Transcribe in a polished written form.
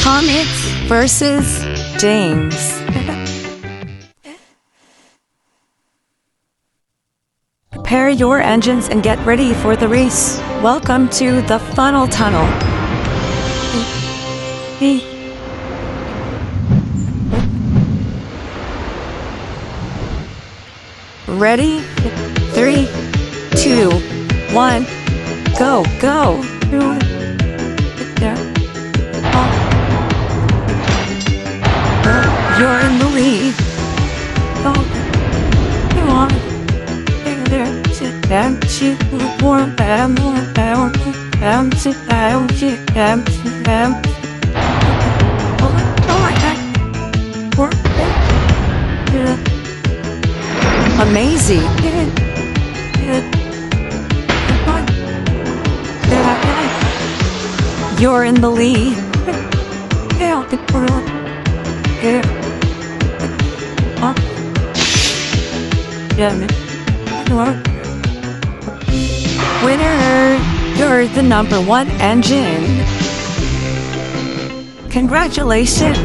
Comets versus Dames. Prepare your engines and get ready for the race. Welcome to the funnel tunnel. Ready? 3, 2, 1, go, go. You're in the lead. Come on. There, sit down, sit warm, sit down, sit down. Amazing. You're in the lead. Winner, you're the #1 engine. Congratulations.